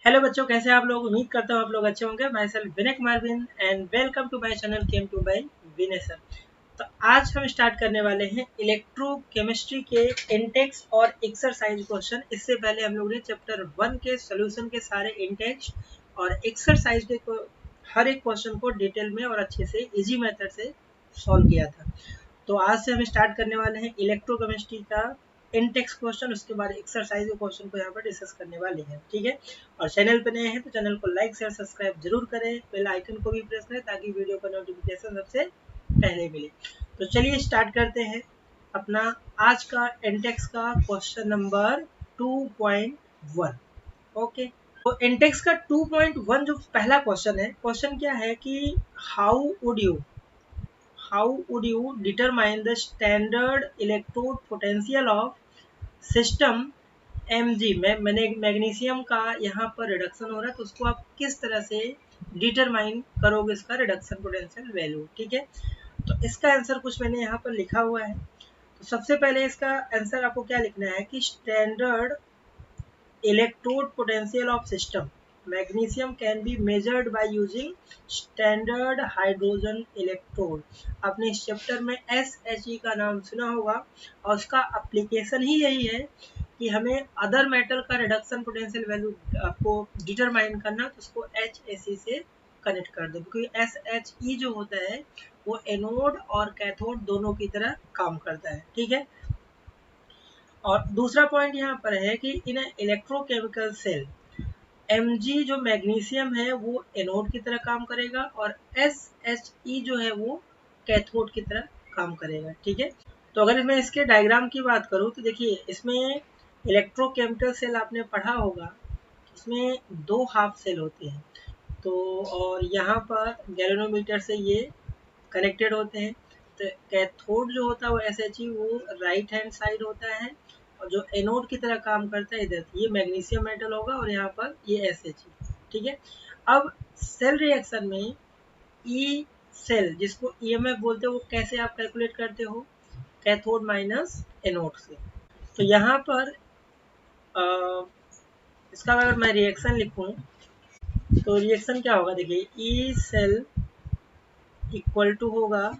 Hello बच्चों, कैसे आप लोग? उम्मीद करता हूँ आप लोग अच्छे होंगे। Myself Vinay Kumar Bin and welcome to my channel chem to by Vinay sir. तो आज हम स्टार्ट करने वाले हैं इलेक्ट्रोकेमिस्ट्री के इंटेक्स और एक्सरसाइज क्वेश्चन। इससे पहले हम लोग ने चैप्टर 1 के सोल्यूशन के सारे इंटेक्स और एक्सरसाइज के हर एक क्वेश्चन को डिटेल में और अच्छे से इजी मेथड से सॉल्व किया था। तो आज से हम स्टार्ट करने वाले हैं इलेक्ट्रोकेमिस्ट्री का इंटेक्स क्वेश्चन, उसके बाद एक्सरसाइज के क्वेश्चन को यहाँ पर डिस्कस करने वाले हैं। ठीक है, और चैनल पे नए हैं तो चैनल को लाइक शेयर सब्सक्राइब जरूर करें, बेल आइकन को भी प्रेस करें ताकि वीडियो का नोटिफिकेशन सबसे पहले मिले। तो चलिए स्टार्ट करते हैं अपना आज का इंटेक्स का क्वेश्चन नंबर 2.1। ओके, तो इंटेक्स का 2.1 जो पहला क्वेश्चन है, क्वेश्चन क्या है कि how would you determine the standard electrode potential of system mg में मैग्नीशियम का यहाँ पर रिडक्शन हो रहा है, तो उसको आप किस तरह से डिटरमाइन करोगे इसका रिडक्शन पोटेंशियल वैल्यू। ठीक है, तो इसका आंसर कुछ मैंने यहाँ पर लिखा हुआ है। तो सबसे पहले इसका आंसर आपको क्या लिखना है कि standard electrode potential of system magnesium can be measured by using standard hydrogen electrode। आपने इस चैप्टर में SHE का नाम सुना होगा और उसका एप्लीकेशन ही यही है कि हमें अदर मेटल का रिडक्शन पोटेंशियल वैल्यू आपको डिटरमाइन करना, तो उसको HSE से कनेक्ट कर दो, क्योंकि SHE जो होता है वो एनोड और कैथोड दोनों की तरह काम करता है। ठीक है, और दूसरा पॉइंट यहाँ पर है कि इन इलेक्ट्रोकेमिकल सेल Mg जो मैग्नीशियम है वो एनोड की तरह काम करेगा और SHE जो है वो कैथोड की तरह काम करेगा। ठीक है, तो अगर मैं इसके डायग्राम की बात करूँ तो देखिए, इसमें इलेक्ट्रोकेमिकल सेल आपने पढ़ा होगा, इसमें दो हाफ सेल होते हैं। तो और यहाँ पर गैल्वेनोमीटर से ये कनेक्टेड होते हैं। तो कैथोड जो होता है वो SHE वो राइट हैंड साइड होता है, और जो एनोड की तरह काम करता है इधर ये मैग्नीशियम मेटल होगा और यहाँ पर ये SHE। ठीक है, अब सेल रिएक्शन में ई सेल जिसको EMF बोलते हो वो कैसे आप कैलकुलेट करते हो? कैथोड माइनस एनोड से। तो यहाँ पर इसका अगर मैं रिएक्शन लिखूं तो रिएक्शन क्या होगा? देखिए, ई सेल इक्वल टू होगा,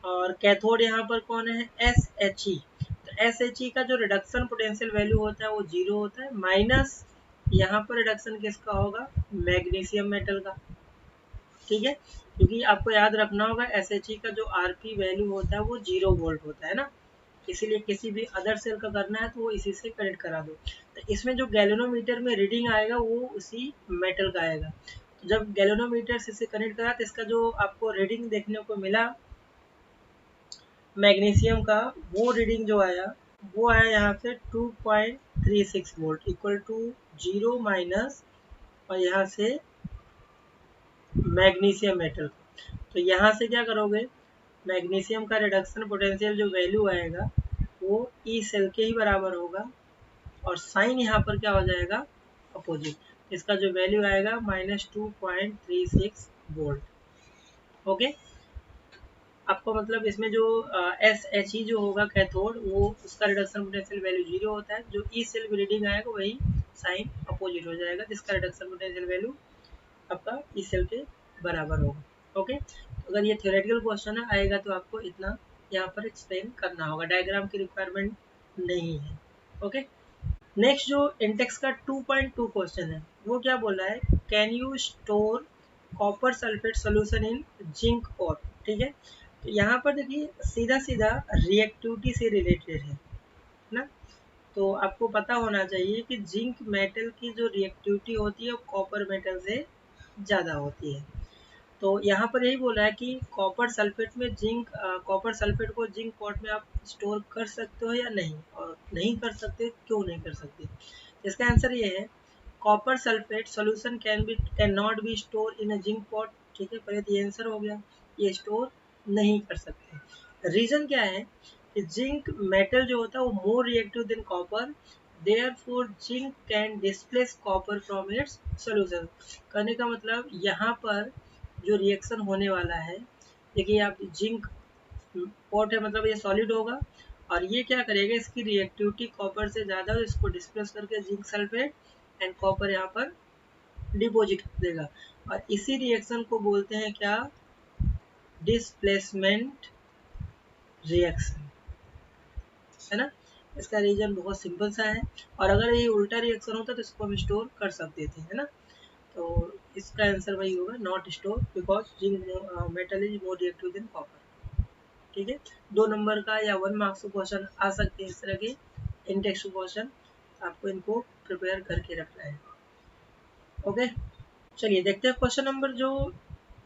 और कैथोड यहाँ पर कौन है? SHE। तो SHE का जो रिडक्शन पोटेंशियल वैल्यू होता है वो 0 होता है, माइनस यहाँ पर रिडक्शन किसका होगा? मैग्नीशियम मेटल का। ठीक है, क्योंकि आपको याद रखना होगा SHE का जो RP वैल्यू होता है वो 0 वोल्ट होता है ना, इसीलिए किसी भी अदर सेल का करना है तो वो इसी से कनेक्ट करा दो। तो इसमें जो गैल्वेनोमीटर में रीडिंग आएगा वो उसी मेटल का आएगा। तो जब गैल्वेनोमीटर से इसे कनेक्ट करा तो इसका जो आपको रीडिंग देखने को मिला मैग्नीशियम का, वो रीडिंग जो आया वो आया यहाँ से 2.36 वोल्ट इक्वल टू 0 माइनस और यहाँ से मैग्नीशियम मेटल। तो यहाँ से क्या करोगे? मैग्नीशियम का रिडक्शन पोटेंशियल जो वैल्यू आएगा वो ई सेल के ही बराबर होगा, और साइन यहाँ पर क्या हो जाएगा? अपोजिट। इसका जो वैल्यू आएगा -2.36 वोल्ट। ओके, आपको मतलब इसमें जो SHE जो होगा कैथोड वो उसका रिडक्शन पोटेंशियल वैल्यू 0 होता है, जो ई सेल की रीडिंग आएगा वही साइन अपोजिट हो जाएगा, जिसका रिडक्शन पोटेंशियल वैल्यू आपका ई सेल के बराबर होगा। ओके, तो अगर ये थ्योरेटिकल क्वेश्चन आएगा तो आपको इतना यहाँ पर एक्सप्लेन करना होगा, डायग्राम की रिक्वायरमेंट नहीं है। ओके, नेक्स्ट जो इंटेक्स का 2.2 क्वेश्चन है वो क्या बोल रहा है? Can you store copper sulphate solution in zinc और। ठीक है, तो यहाँ पर देखिए सीधा सीधा रिएक्टिविटी से रिलेटेड है ना। तो आपको पता होना चाहिए कि जिंक मेटल की जो रिएक्टिविटी होती है वो कॉपर मेटल से ज़्यादा होती है। तो यहाँ पर यही बोला है कि कॉपर सल्फेट में कॉपर सल्फेट को जिंक पॉट में आप स्टोर कर सकते हो या नहीं, और नहीं कर सकते, क्यों नहीं कर सकते? इसका आंसर ये है, copper sulphate solution can not be store in a zinc pot. ठीक है, पहले तो ये आंसर हो गया, ये स्टोर नहीं कर सकते। रीज़न क्या है कि जिंक मेटल जो होता है वो more reactive than copper, therefore zinc can displace copper from its solution. कहने का मतलब यहाँ पर जो रिएक्शन होने वाला है, देखिए आप जिंक पॉट है मतलब ये सॉलिड होगा, और ये क्या करेगा? इसकी रिएक्टिविटी कॉपर से ज़्यादा, इसको डिस्प्लेस करके जिंक सल्फेट एंड कॉपर यहाँ पर डिपॉजिट कर देगा। और इसी रिएक्शन को बोलते हैं क्या, डिस्प्लेसमेंट रिएक्शन, है ना। इसका रीजन बहुत सिंपल सा है, और अगर ये उल्टा रिएक्शन होता तो इसको हम स्टोर कर सकते थे, है ना। तो इसका आंसर वही होगा, not store, because zinc metal is more reactive than copper. ठीक है, 2 नंबर का या 1 मार्क्स का क्वेश्चन आ सकते हैं इस तरह के इन टेक्स्ट क्वेश्चन, आपको इनको प्रिपेयर करके रखना है। ओके, चलिए देखते हैं क्वेश्चन नंबर जो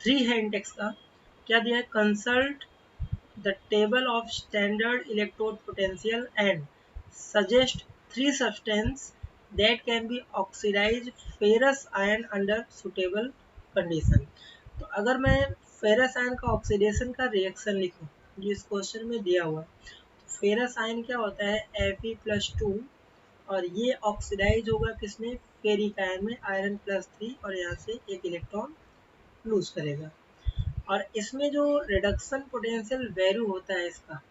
3 है इन टेक्स्ट का। क्या दिया है, consult the table of standard electrode potential and suggest 3 substances that can be oxidized ferrous iron under suitable condition। तो अगर मैं फेरस आयन का ऑक्सीडेशन का रिएक्शन लिखूं, जो इस क्वेश्चन में दिया हुआ है, तो फेरस आयन क्या होता है Fe+2, और ये ऑक्सीडाइज होगा किसमें, फेरिक आयन में, आयरन +3, और यहाँ से एक इलेक्ट्रॉन लूज करेगा। और इसमें जो रिडक्शन पोटेंशियल वैल्यू होता है इसका,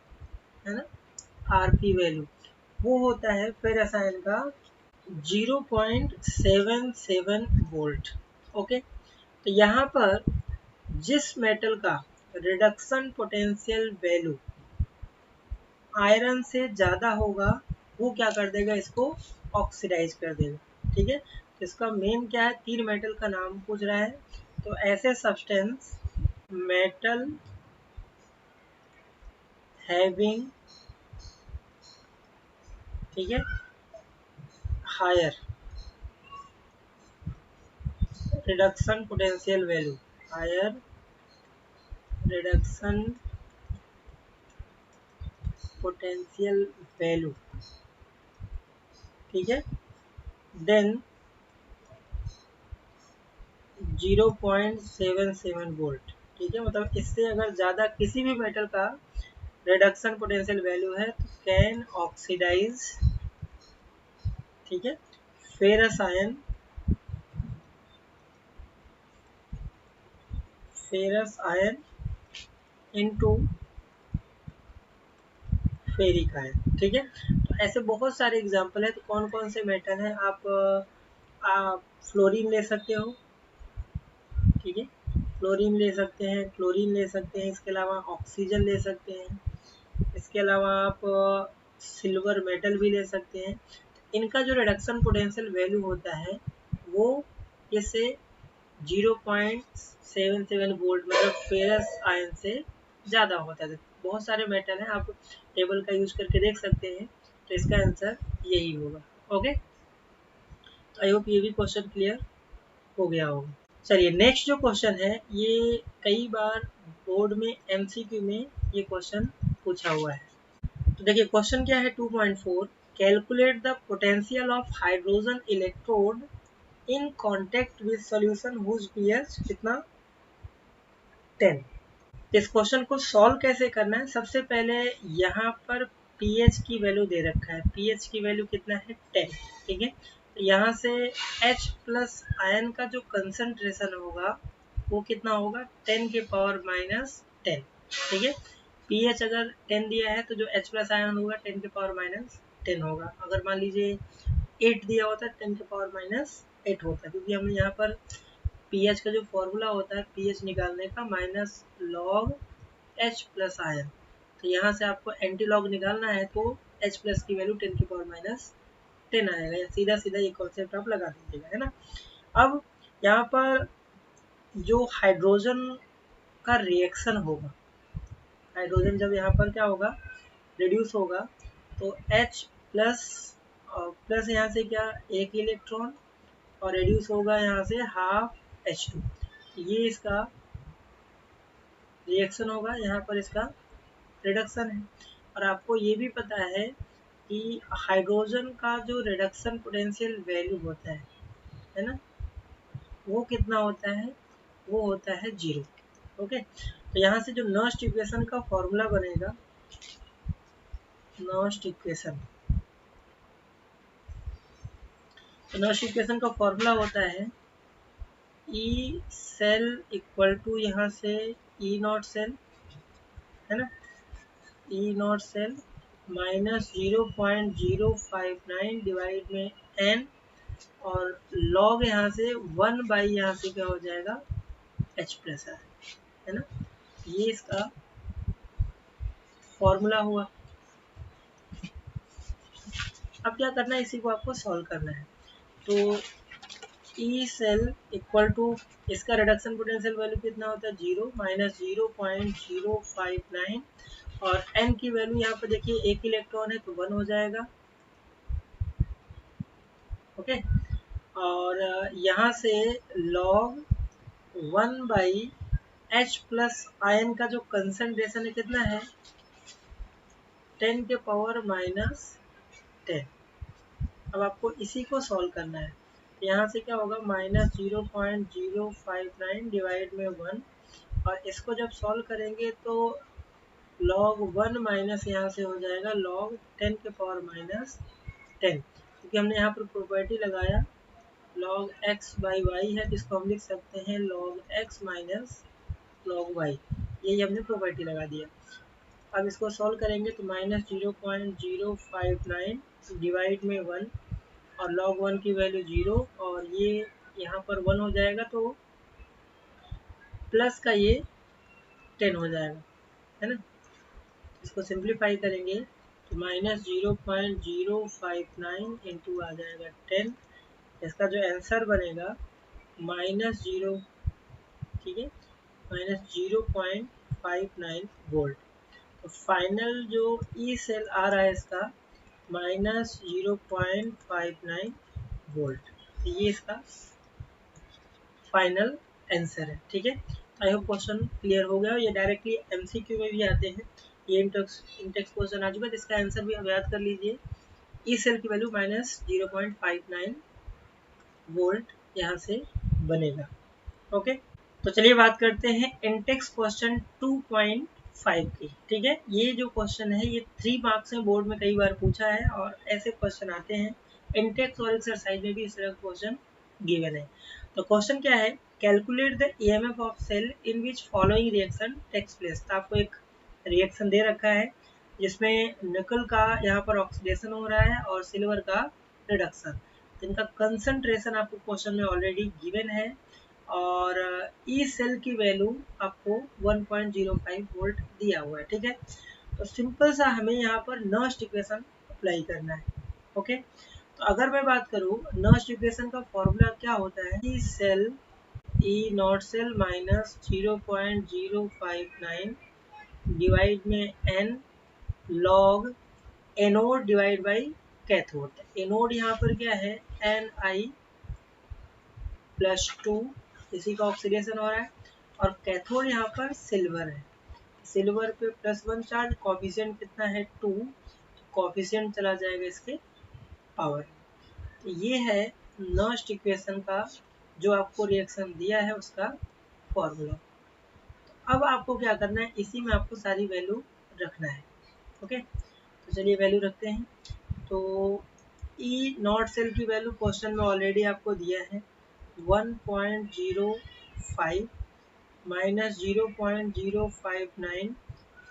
है ना, आरपी वैल्यू, वो होता है फिर रसायन का 0.77 वोल्ट। ओके, तो यहाँ पर जिस मेटल का रिडक्शन पोटेंशियल वैल्यू आयरन से ज़्यादा होगा, वो क्या कर देगा, इसको ऑक्सीडाइज कर देगा। ठीक है, तो इसका मेन क्या है, 3 मेटल का नाम पूछ रहा है, तो ऐसे सब्सटेंस मेटल हैविंग, ठीक है, higher reduction potential value, higher reduction potential value, ठीक है, देन 0.77 वोल्ट। ठीक है, मतलब इससे अगर ज़्यादा किसी भी मेटल का रिडक्शन पोटेंशियल वैल्यू है तो कैन ऑक्सीडाइज, ठीक है, ferrous ion, ferrous ion into ferric ion. ठीक है, तो ऐसे बहुत सारे एग्जांपल है। तो कौन कौन से मेटल हैं, आप फ्लोरीन ले सकते हो, ठीक है, फ्लोरीन ले सकते हैं, क्लोरीन ले सकते हैं, इसके अलावा ऑक्सीजन ले सकते हैं, इसके अलावा आप सिल्वर मेटल भी ले सकते हैं। इनका जो रिडक्शन पोटेंशियल वैल्यू होता है वो इससे 0.77 वोल्ट, मतलब फेरस आयन से ज़्यादा होता है। बहुत सारे मेटल हैं, आप टेबल का यूज करके देख सकते हैं, तो इसका आंसर यही होगा। ओके, आई होप ये भी क्वेश्चन क्लियर हो गया होगा। चलिए नेक्स्ट जो क्वेश्चन है, ये कई बार बोर्ड में एमसीक्यू में ये क्वेश्चन पूछा हुआ है। तो देखिए क्वेश्चन क्या है, 2.4, calculate the potential of hydrogen electrode in contact with solution whose pH कितना, 10। इस क्वेश्चन को सॉल्व कैसे करना है, सबसे पहले यहाँ पर पीएच की वैल्यू दे रखा है, पीएच की वैल्यू कितना है, 10। ठीक है, तो यहाँ से H प्लस आयन का जो कंसंट्रेशन होगा वो कितना होगा, 10 के पावर माइनस 10। ठीक है, पीएच अगर 10 दिया है तो जो H प्लस आयन होगा 10 के पावर माइनस 10 होगा। अगर मान लीजिए 8 दिया होता है 10 के पावर माइनस 8 होता है, क्योंकि हमने यहाँ पर पीएच का जो फॉर्मूला होता है पीएच निकालने का, minus log H plus ion, तो यहाँ से आपको एंटी लॉग निकालना है, तो H प्लस की वैल्यू 10 की पावर माइनस 10 आएगा, या सीधा सीधा ये कॉन्सेप्ट आप लगा दीजिएगा, है ना। अब यहाँ पर जो हाइड्रोजन का रिएक्शन होगा, हाइड्रोजन जब यहाँ पर क्या होगा, रिड्यूस होगा, तो H प्लस प्लस यहाँ से क्या, एक इलेक्ट्रॉन, और रिड्यूस होगा यहाँ से हाफ H2, ये इसका रिएक्शन होगा, यहाँ पर इसका रिडक्शन है। और आपको ये भी पता है कि हाइड्रोजन का जो रिडक्शन पोटेंशियल वैल्यू होता है ना, वो कितना होता है, वो होता है 0। ओके, तो यहाँ से जो नॉस्ट इक्वेशन का फॉर्मूला बनेगा, नॉस्ट इक्वेशन, तो नॉस्ट इक्वेशन का फॉर्मूला होता है ई सेल इक्वल टू यहाँ से ई नॉट सेल, है ना, ई नॉट सेल माइनस 0.059 डिवाइड में n, और log यहाँ से 1 बाई यहाँ से क्या हो जाएगा h प्लस आर, है ना। ये इसका फॉर्मूला हुआ। अब क्या करना है, इसी को आपको सॉल्व करना है। तो ई सेल इक्वल टू इसका रिडक्शन पोटेंशियल वैल्यू कितना होता है 0 माइनस 0.059 और एन की वैल्यू यहाँ पर देखिए एक इलेक्ट्रॉन है तो 1 हो जाएगा। ओके, और यहाँ से log 1 by H plus ion का जो कंसंट्रेशन है कितना है 10 के पावर माइनस 10। अब आपको इसी को सॉल्व करना है। यहाँ से क्या होगा माइनस 0.059 डिवाइड में 1, और इसको जब सॉल्व करेंगे तो log 1 माइनस यहाँ से हो जाएगा log 10 के पावर माइनस 10, क्योंकि हमने यहाँ पर प्रॉपर्टी लगाया log x बाई वाई है, तो इसको हम लिख सकते हैं log x minus log y, यही हमने प्रॉपर्टी लगा दिया। अब इसको सॉल्व करेंगे तो माइनस 0.059 डिवाइड में 1 और log 1 की वैल्यू 0 और ये यहाँ पर 1 हो जाएगा तो प्लस का ये 10 हो जाएगा, है ना। इसको सिंप्लीफाई करेंगे तो माइनस 0.059 इंटू आ जाएगा 10, इसका जो आंसर बनेगा माइनस 0, ठीक है, माइनस 0.59 वोल्ट। तो फाइनल जो ई सेल आ रहा है इसका माइनस 0.59 वोल्ट, ये इसका फाइनल आंसर है। ठीक है, आई होप क्वेश्चन क्लियर हो गया। ये डायरेक्टली एमसीक्यू में भी आते हैं, ये इंटेक्स क्वेश्चन आ चुका है, इसका आंसर भी आप याद कर लीजिए। ई सेल की वैल्यू माइनस 0.59 वोल्ट यहाँ से बनेगा। ओके, तो चलिए बात करते हैं इंटेक्स क्वेश्चन 2.5 की। ठीक है, ये जो क्वेश्चन है ये 3 मार्क्स में बोर्ड में कई बार पूछा है और ऐसे क्वेश्चन आते हैं इंटेक्स और एक्सरसाइज में भी इस तरह क्वेश्चन गिवन है। तो क्वेश्चन क्या है, calculate the EMF of cell in which following reaction takes place. तो आपको एक रिएक्शन दे रखा है जिसमें निकल का यहाँ पर ऑक्सीडेशन हो रहा है और सिल्वर का रिडक्शन, तो इनका कंसंट्रेशन आपको क्वेश्चन में ऑलरेडी गिवन है और ई सेल की वैल्यू आपको 1.05 वोल्ट दिया हुआ है। ठीक है, तो सिंपल सा हमें यहाँ पर नर्स्ट इक्वेशन अप्लाई करना है। ओके, तो अगर मैं बात करूँ नर्स्ट इक्वेशन का फॉर्मूला क्या होता है, E cell E naught cell minus 0.059 divide में n log anode divide by cathode. Anode यहाँ पर क्या है Ni +2, इसी का ऑक्सीडेशन हो रहा है, और कैथोड यहाँ पर सिल्वर है, सिल्वर पे +1 चार्ज, कॉफिशिएंट कितना है 2, तो कॉफिशिएंट चला जाएगा इसके पावर। तो ये है नर्स्ट इक्वेशन का जो आपको रिएक्शन दिया है उसका फॉर्मूला। तो अब आपको क्या करना है, इसी में आपको सारी वैल्यू रखना है। ओके, तो चलिए वैल्यू रखते हैं। तो ई नॉट सेल की वैल्यू क्वेश्चन में ऑलरेडी आपको दिया है 1.05 माइनस 0.059,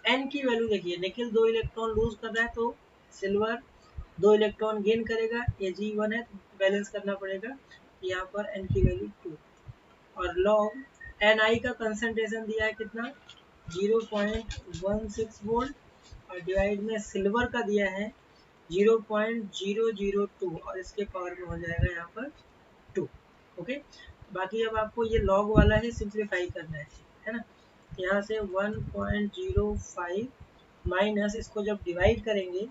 एन की वैल्यू देखिए, निकिल 2 इलेक्ट्रॉन लूज कर रहा है तो सिल्वर 2 इलेक्ट्रॉन गेन करेगा, ये G1 है तो बैलेंस करना पड़ेगा, यहाँ पर एन की वैल्यू 2, और लॉग Ni का कंसंट्रेशन दिया है कितना 0.16 वोल्ट और डिवाइड में सिल्वर का दिया है 0.002 और इसके पावर में हो जाएगा यहाँ पर 2। ओके, बाकी अब आपको ये लॉग वाला ही सिंप्लीफाई करना है ना। यहाँ से 1.05 माइनस इसको जब डिवाइड करेंगे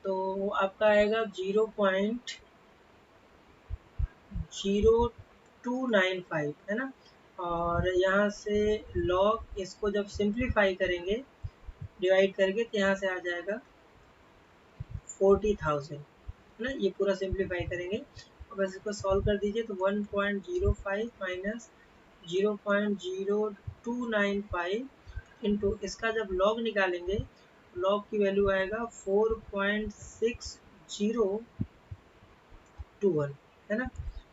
तो आपका आएगा 0.0295, है ना। और यहाँ से लॉग इसको जब सिंप्लीफाई करेंगे डिवाइड करके तो यहाँ से आ जाएगा 40,000, है ना। ये पूरा सिंप्लीफाई करेंगे और बस इसको सॉल्व कर दीजिए तो 1.05 माइनस 0.0295 इंटू इसका जब लॉग निकालेंगे लॉग की वैल्यू आएगा 4.6021, है ना।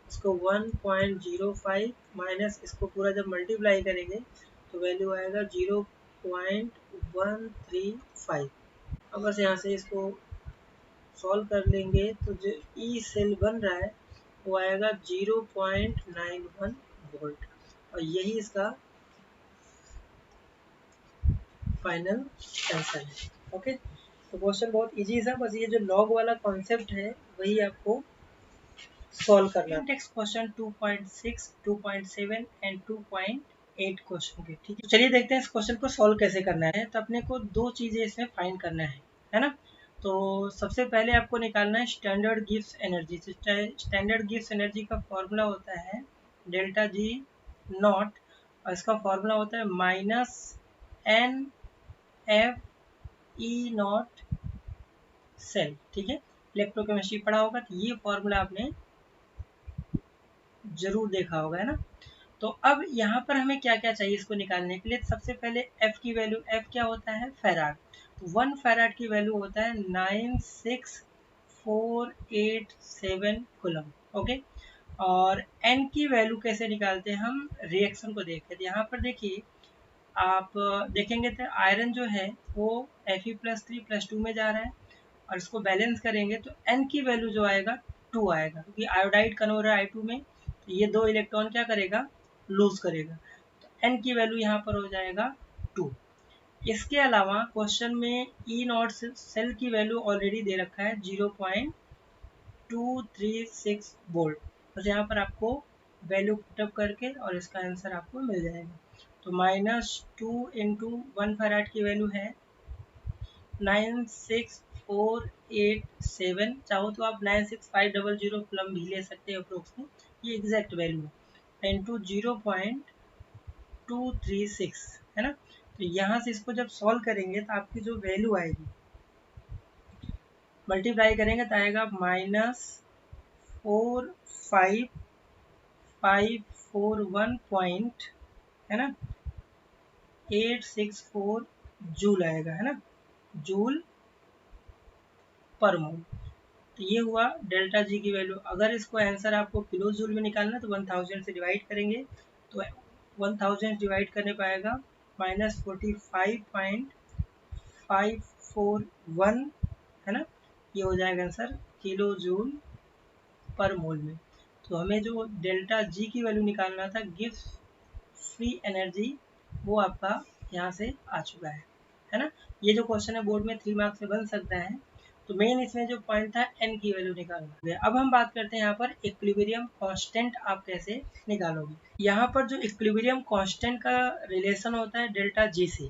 इसको 1.05 माइनस इसको पूरा जब मल्टीप्लाई करेंगे तो वैल्यू आएगा 0.135। अब बस यहाँ से इसको सॉल्व कर लेंगे तो जो ई सेल बन रहा है वो आएगा 0.91 वोल्ट, और यही इसका फाइनल आंसर है। ओके, तो क्वेश्चन बहुत इजी था, बस ये जो लॉग वाला कॉन्सेप्ट है वही आपको सॉल्व करना है। नेक्स्ट क्वेश्चन 2.6, 2.7 एंड 2.8 क्वेश्चन के, ठीक है। चलिए देखते हैं इस क्वेश्चन को सॉल्व कैसे करना है। तो अपने को दो चीजें इसमें फाइंड करना है ना। तो सबसे पहले आपको निकालना है standard Gibbs energy. Standard Gibbs energy का फॉर्मूला होता है डेल्टा जी नॉट, और इसका फॉर्मूला होता है minus n F E naught cell, ठीक है। इलेक्ट्रोकेमिस्ट्री पढ़ा होगा तो ये फॉर्मूला आपने जरूर देखा होगा, है ना। तो अब यहाँ पर हमें क्या क्या चाहिए इसको निकालने के लिए। सबसे पहले F की वैल्यू, F क्या होता है, फैराड। तो 1 फैराड की वैल्यू होता है 96487 कूलम, ओके। और N की वैल्यू कैसे निकालते हैं हम, रिएक्शन को देखते हैं। यहाँ पर देखिए, आप देखेंगे तो आयरन जो है वो Fe+3+2 में जा रहा है, और इसको बैलेंस करेंगे तो N की वैल्यू जो आएगा 2 आएगा, क्योंकि आयोडाइड कन्वर्ट हो रहा है I2 में, तो ये 2 इलेक्ट्रॉन क्या करेगा, लूज करेगा। तो N की वैल्यू यहाँ पर हो जाएगा 2। इसके अलावा क्वेश्चन में ई नॉट सेल की वैल्यू ऑलरेडी दे रखा है 0.236 वोल्ट, बस यहाँ पर आपको वैल्यू पुटअप करके और इसका आंसर आपको मिल जाएगा। तो -2 इंटू 1 फैराड की वैल्यू है 96487, चाहो तो आप 96500 कूलम भी ले सकते हो अप्रोक्स में, ये एग्जैक्ट वैल्यू है, इंटू 0.236, है ना। तो यहाँ से इसको जब सॉल्व करेंगे तो आपकी जो वैल्यू आएगी, मल्टीप्लाई करेंगे तो आएगा -4551 पॉइंट, है ना, 864 जूल आएगा, है ना, जूल पर मोल। तो ये हुआ डेल्टा जी की वैल्यू। अगर इसको आंसर आपको किलो जूल में निकालना है तो 1000 से डिवाइड करेंगे, तो 1000 डिवाइड करने पाएगा -45.541, है ना, ये हो जाएगा आंसर किलो जूल पर मोल में। तो हमें जो डेल्टा जी की वैल्यू निकालना था, गिब्स फ्री एनर्जी, वो आपका यहाँ से आ चुका है ना। ये जो क्वेश्चन है बोर्ड में 3 मार्क्स से बन सकता है। तो मेन इसमें जो पॉइंट था एन की वैल्यू निकालना। अब हम बात करते हैं यहाँ पर इक्विलिब्रियम कांस्टेंट आप कैसे निकालोगे। यहाँ पर जो इक्विलिब्रियम कांस्टेंट का रिलेशन होता है डेल्टा जी से,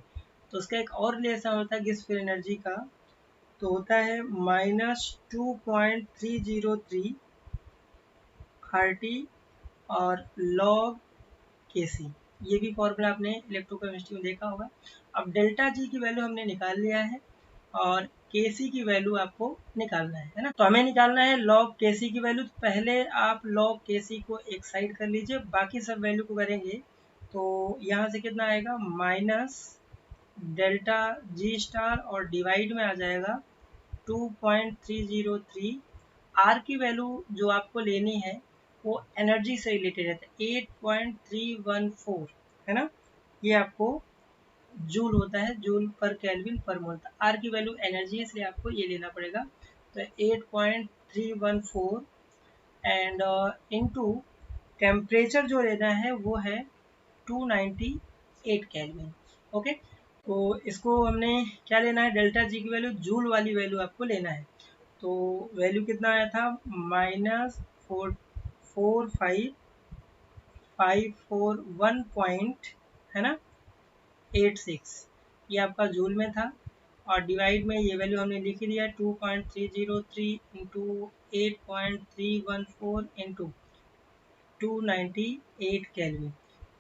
तो उसका एक और रिलेशन होता है गिब्स फ्री एनर्जी का, तो होता है -2.303 RT और log Kc। ये भी फॉर्मूला आपने इलेक्ट्रोकेमिस्ट्री में देखा होगा। अब डेल्टा जी की वैल्यू हमने निकाल लिया है, और Kc की वैल्यू आपको निकालना है ना। तो हमें निकालना है log Kc की वैल्यू। तो पहले आप log Kc को एक साइड कर लीजिए, बाकी सब वैल्यू को करेंगे तो यहाँ से कितना आएगा, माइनस डेल्टा जी स्टार और डिवाइड में आ जाएगा 2.303। आर की वैल्यू जो आपको लेनी है वो एनर्जी से रिलेटेड है, 8.314, है ना, ये आपको जूल होता है, जूल पर केल्विन पर मोल। आर की वैल्यू एनर्जी है इसलिए आपको ये लेना पड़ेगा। तो 8.314 एंड इनटू टेम्परेचर जो लेना है वो है 298 केल्विन, ओके। तो इसको हमने क्या लेना है, डेल्टा जी की वैल्यू, जूल वाली वैल्यू आपको लेना है। तो वैल्यू कितना आया था, -44541 पॉइंट, है ना, 86, ये आपका जूल में था। और डिवाइड में ये वैल्यू हमने लिख दिया 2.303 इंटू 8.314 इंटू 298 केल्विन।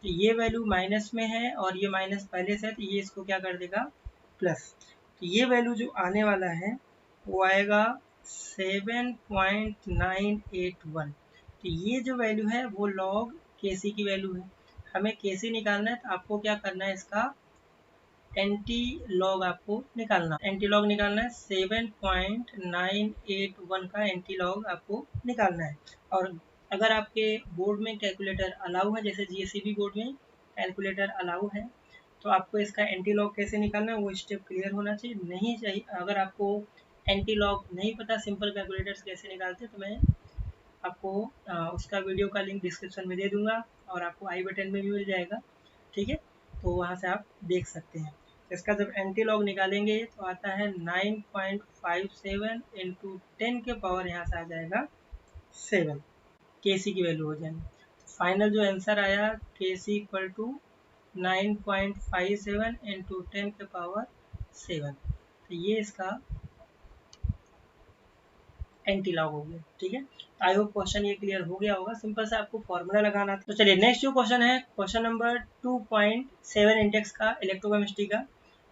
तो ये वैल्यू माइनस में है और ये माइनस पहले से है, तो ये इसको क्या कर देगा, प्लस। तो ये वैल्यू जो आने वाला है वो आएगा 7.981। तो ये जो वैल्यू है वो लॉग Kc की वैल्यू है। हमें Kc निकालना है तो आपको क्या करना है, इसका एंटी लॉग आपको निकालना है। एंटी लॉग निकालना है 7.981 का एंटी लॉग आपको निकालना है। और अगर आपके बोर्ड में कैलकुलेटर अलाउ है, जैसे GSEB बोर्ड में कैलकुलेटर अलाउ है, तो आपको इसका एंटी लॉग कैसे निकालना है वो स्टेप क्लियर होना चाहिए। नहीं चाहिए, अगर आपको एंटी लॉग नहीं पता सिंपल कैलकुलेटर्स कैसे निकालते, तो मैं आपको उसका वीडियो का लिंक डिस्क्रिप्शन में दे दूंगा और आपको आई बटन में भी मिल जाएगा, ठीक है। तो वहाँ से आप देख सकते हैं। इसका जब एंटी लॉग निकालेंगे तो आता है 9.57 इंटू 10 के पावर यहाँ से आ जाएगा 7 के की वैल्यू हो जाएगी। फाइनल जो आंसर आया के सी इक्वल टू 9.57 इंटू 10 के पावर 7, तो ये इसका एंटी लॉग हो गया, ठीक है। आई होप क्वेश्चन ये क्लियर हो गया होगा, सिंपल सा आपको फॉर्मूला लगाना था। तो चलिए नेक्स्ट जो क्वेश्चन है, क्वेश्चन नंबर 2.7 इंडेक्स का इलेक्ट्रोकेमिस्ट्री का,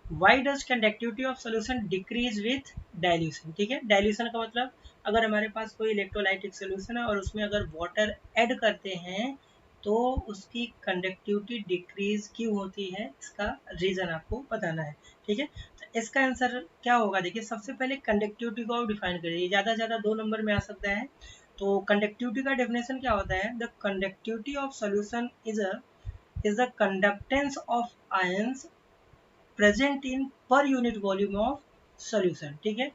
why does conductivity of solution decrease with dilution, ठीक है। डाइल्यूशन का मतलब अगर हमारे पास कोई इलेक्ट्रोलाइटिक सोल्यूशन है और उसमें अगर वाटर ऐड करते हैं तो उसकी कंडक्टिविटी डिक्रीज क्यों होती है, इसका रीजन आपको बताना है, ठीक है। तो इसका आंसर क्या होगा, देखिए सबसे पहले कंडक्टिविटी को डिफाइन करिए, ज़्यादा से ज़्यादा 2 नंबर में आ सकता है। तो कंडक्टिविटी का डेफिनेशन क्या होता है, the conductivity of solution is the conductance of ions present in पर यूनिट वॉल्यूम ऑफ सोल्यूशन, ठीक है,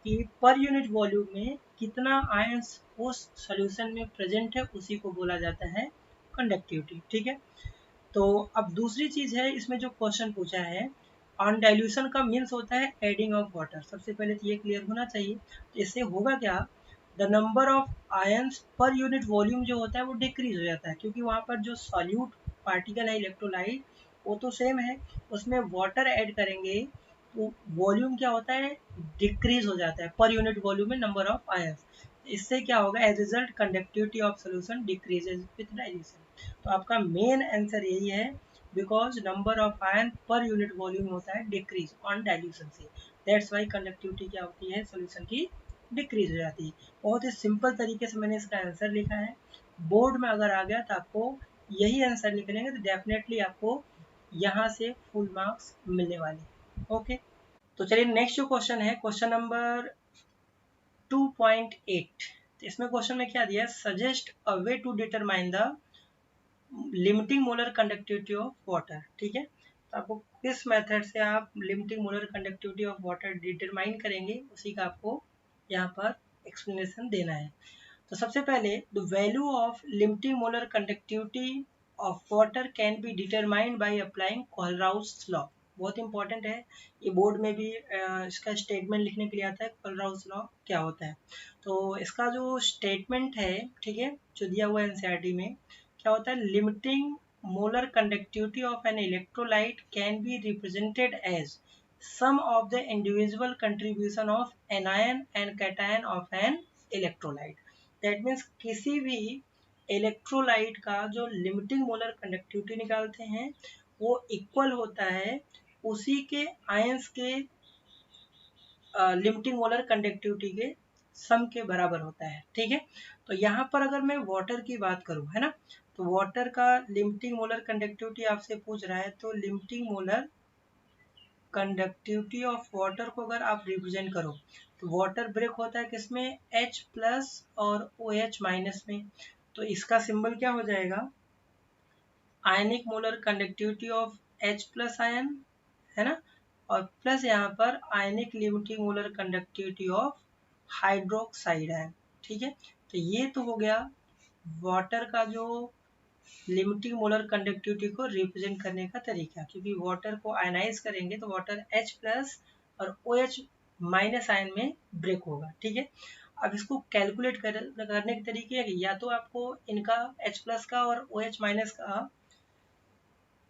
कि पर यूनिट वॉल्यूम में कितना आयंस उस सोल्यूशन में प्रेजेंट है उसी को बोला जाता है कंडक्टिविटी, ठीक है। तो अब दूसरी चीज है, इसमें जो क्वेश्चन पूछा है ऑन डाइल्यूशन का मीन्स होता है एडिंग ऑफ वाटर, सबसे पहले तो ये क्लियर होना चाहिए। तो इससे होगा क्या, द नंबर ऑफ आयंस पर यूनिट वॉल्यूम जो होता है वो डिक्रीज हो जाता है, क्योंकि वहाँ पर जो सॉल्यूट पार्टिकल है इलेक्ट्रोलाइट वो तो सेम है, उसमें वाटर ऐड करेंगे तो वॉल्यूम क्या होता है, डिक्रीज हो जाता है, पर यूनिट वॉल्यूम में नंबर ऑफ आयंस। इससे क्या होगा, as result conductivity of solution decreases with dilution. तो आपका मेन आंसर यही है, because number of ion per unit volume होता है डिक्रीज ऑन डाइल्यूशन से, दैट्स वाई कंडक्टिविटी क्या होती है सोल्यूशन की, डिक्रीज हो जाती है। बहुत ही सिंपल तरीके से मैंने इसका आंसर लिखा है, बोर्ड में अगर आ गया तो आपको यही आंसर निकलेंगे तो डेफिनेटली आपको यहाँ से फुल मार्क्स मिलने वाले, ओके। तो चलिए नेक्स्ट जो क्वेश्चन है, क्वेश्चन नंबर 2.8, तो इसमें क्वेश्चन में क्या दिया है, suggest a way to determine the limiting molar conductivity of water, ठीक है। तो आपको किस मेथड से आप limiting molar conductivity of water determine करेंगे उसी का आपको यहाँ पर एक्सप्लेनेशन देना है। तो सबसे पहले the value of limiting molar conductivity of water can be determined by applying Kohlrausch law, बहुत इंपॉर्टेंट है, ये बोर्ड में भी इसका स्टेटमेंट लिखने के लिए आता है, कोलराउस लॉ क्या होता है। तो इसका जो स्टेटमेंट है, ठीक है, जो दिया हुआ है एनसीईआरटी में, क्या होता है, limiting molar conductivity of an electrolyte can be represented as sum of the individual contribution of anion and cation of an electrolyte. That means किसी भी इलेक्ट्रोलाइट का जो लिमिटिंग मोलर कंडक्टिविटी निकालते हैं वो इक्वल होता है उसी के आयंस के लिमिटिंग मोलर कंडक्टिविटी के सम के बराबर होता है, ठीक है। तो यहाँ पर अगर मैं वाटर की बात करूँ, है ना, तो वाटर का लिमिटिंग मोलर कंडक्टिविटी आपसे पूछ रहा है, तो limiting molar conductivity of water को अगर आप रिप्रेजेंट करो तो वाटर ब्रेक होता है किसमें, H प्लस और OH माइनस में, तो इसका सिंबल क्या हो जाएगा, ionic molar conductivity of H plus ion, है ना, और प्लस यहाँ पर ionic limiting molar conductivity of hydroxide ion, ठीक है। तो ये तो हो गया वाटर का जो लिमिटिंग मोलर कंडक्टिविटी को रिप्रेजेंट करने का तरीका, क्योंकि वाटर को आयनाइज करेंगे तो वाटर H प्लस और OH माइनस आयन में ब्रेक होगा, ठीक है। अब इसको कैलकुलेट करने के तरीके है, या तो आपको इनका H प्लस का और OH माइनस का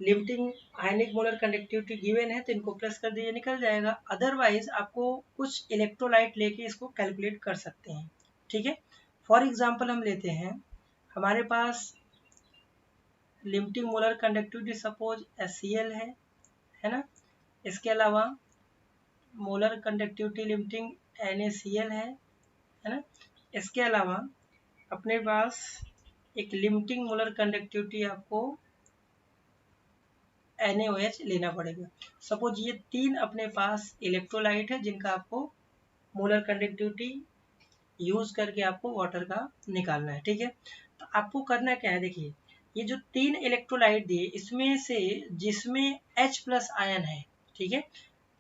लिमिटिंग आयनिक मोलर कंडक्टिविटी गिवन है तो इनको प्लस कर दीजिए, निकल जाएगा। अदरवाइज आपको कुछ इलेक्ट्रोलाइट लेके इसको कैलकुलेट कर सकते हैं, ठीक है। फॉर एग्जांपल हम लेते हैं, हमारे पास limiting molar conductivity suppose HCl है ना, इसके अलावा मोलर कंडक्टिविटी लिमिटिंग NaCl है ना, इसके अलावा अपने पास एक लिमिटिंग मोलर कंडक्टिविटी आपको NaOH लेना पड़ेगा। सपोज ये 3 अपने पास इलेक्ट्रोलाइट है जिनका आपको मोलर कंडक्टिविटी यूज करके आपको वाटर का निकालना है, ठीक है। तो आपको करना क्या है, देखिए ये जो 3 इलेक्ट्रोलाइट दिए इसमें से जिसमें H प्लस आयन है, ठीक है,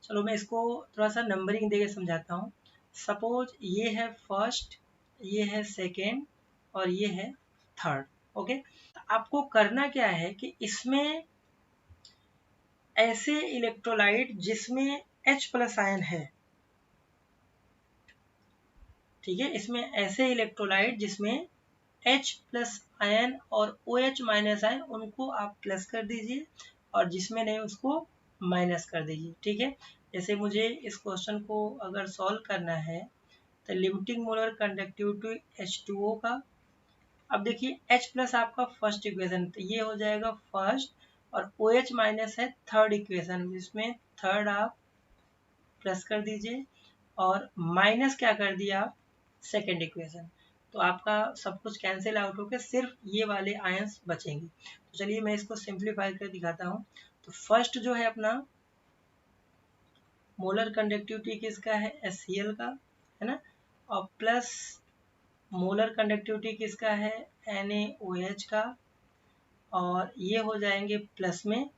चलो मैं इसको थोड़ा सा नंबरिंग देके समझाता हूँ। सपोज ये है फर्स्ट, ये है सेकेंड और ये है थर्ड। ओके, आपको करना क्या है कि इसमें ऐसे इलेक्ट्रोलाइट जिसमें H+ आयन है, ठीक है, इसमें ऐसे इलेक्ट्रोलाइट जिसमें H+ आयन और OH- आयन, उनको आप प्लस कर दीजिए और जिसमें नहीं उसको माइनस कर दीजिए। ठीक है, जैसे मुझे इस क्वेश्चन को अगर सॉल्व करना है तो लिमिटिंग मोलर कंडक्टिविटी H2O का, अब देखिए H+ आपका फर्स्ट इक्वेशन, तो ये हो जाएगा फर्स्ट, और OH- है थर्ड इक्वेशन, जिसमें थर्ड आप प्लस कर दीजिए और माइनस क्या कर दिया आप, सेकेंड इक्वेशन। तो आपका सब कुछ कैंसिल आउट होकर सिर्फ ये वाले आयंस बचेंगे। तो चलिए मैं इसको सिंप्लीफाई कर दिखाता हूँ। तो फर्स्ट जो है अपना मोलर कंडक्टिविटी किसका है, HCl का, है ना, और प्लस मोलर कंडक्टिविटी किसका है, NaOH का, और ये हो जाएंगे प्लस में,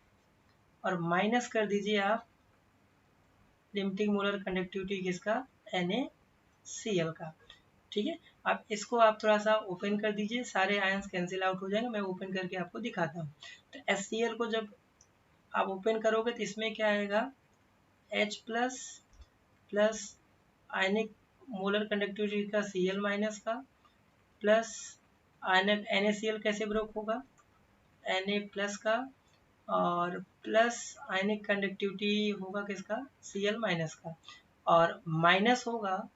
और माइनस कर दीजिए आप लिमिटिंग मोलर कंडक्टिविटी किसका, NaCl का। ठीक है, अब इसको आप थोड़ा सा ओपन कर दीजिए, सारे आयंस कैंसिल आउट हो जाएंगे, मैं ओपन करके आपको दिखाता हूँ। तो HCl को जब आप ओपन करोगे तो इसमें क्या आएगा, H प्लस आयनिक मोलर कंडक्टिविटी का Cl- का, प्लस आयनिक NaCl कैसे ब्रेक होगा, Na+ का, और प्लस आयनिक कंडक्टिविटी होगा किसका, Cl- का, और माइनस होगा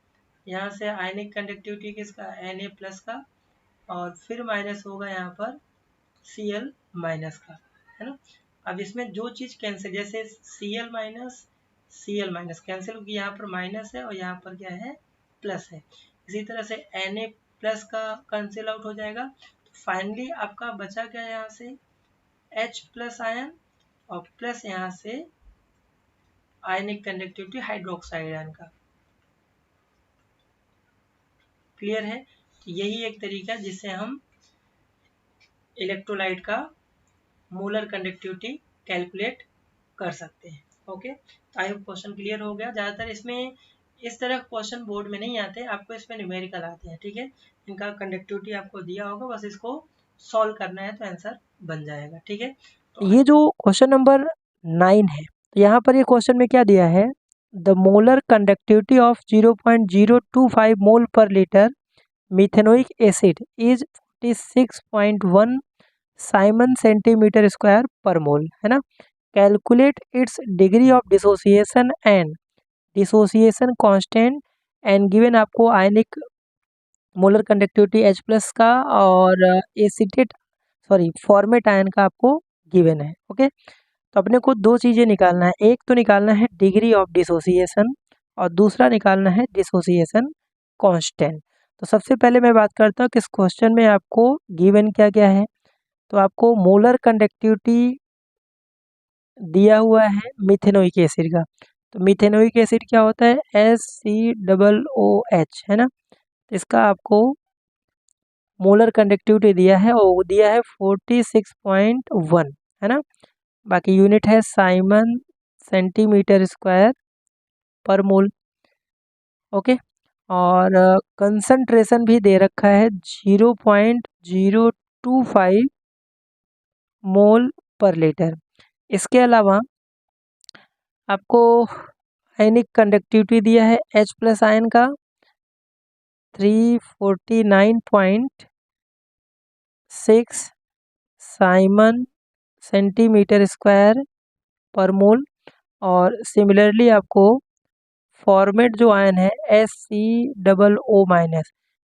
यहाँ से आयनिक कंडक्टिविटी किसका, Na+ का, और फिर माइनस होगा यहाँ पर Cl- का, है ना। अब इसमें जो चीज़ कैंसिल, जैसे Cl- कैंसिल होगी, यहाँ पर माइनस है और यहाँ पर क्या है, प्लस है। इसी तरह से Na+ का कैंसिल आउट हो जाएगा। तो फाइनली आपका बचा क्या, यहाँ से H+ आयन और प्लस यहाँ से आयनिक कंडक्टिविटी हाइड्रोक्साइड आयन का। क्लियर है, तो यही एक तरीका है जिससे हम इलेक्ट्रोलाइट का मोलर कंडक्टिविटी कैलकुलेट कर सकते हैं। ओके, तो आई होप क्वेश्चन क्लियर हो गया। ज़्यादातर इसमें इस तरह क्वेश्चन बोर्ड में नहीं आते, आपको इसमें न्यूमेरिकल आते हैं। ठीक है, इनका कंडक्टिविटी आपको दिया होगा, बस इसको सॉल्व करना है तो आंसर बन जाएगा। ठीक है, तो ये जो क्वेश्चन नंबर 9 है, तो यहाँ पर ये क्वेश्चन में क्या दिया है, द मोलर कंडक्टिविटी ऑफ 0.025 मोल पर litre methanoic acid is 46.1 Simon centimetre square पर मोल, है ना। Calculate its degree of dissociation and dissociation constant and given, आपको आयनिक मोलर कंडक्टिविटी H+ का और एसिटेट फॉर्मेट आयन का आपको गिवन है। ओके, तो अपने को दो चीज़ें निकालना है, एक तो निकालना है डिग्री ऑफ डिसोसिएशन और दूसरा निकालना है डिसोसिएशन कांस्टेंट। तो सबसे पहले मैं बात करता हूँ कि इस क्वेश्चन में आपको गिवन क्या क्या है। तो आपको मोलर कंडक्टिविटी दिया हुआ है मिथेनोइक एसिड का। तो मिथेनोइक एसिड क्या होता है, HCOOH, है ना। इसका आपको मोलर कंडक्टिविटी दिया है और वो दिया है 46.1, है ना। बाकी यूनिट है साइमन सेंटीमीटर स्क्वायर पर मोल। ओके, और कंसंट्रेशन भी दे रखा है 0.025 मोल पर लीटर। इसके अलावा आपको आयनिक कंडक्टिविटी दिया है H+ आयन का 349.6 साइमन सेंटीमीटर स्क्वायर पर मोल, और सिमिलरली आपको फॉर्मेट जो आयन है SCOO-,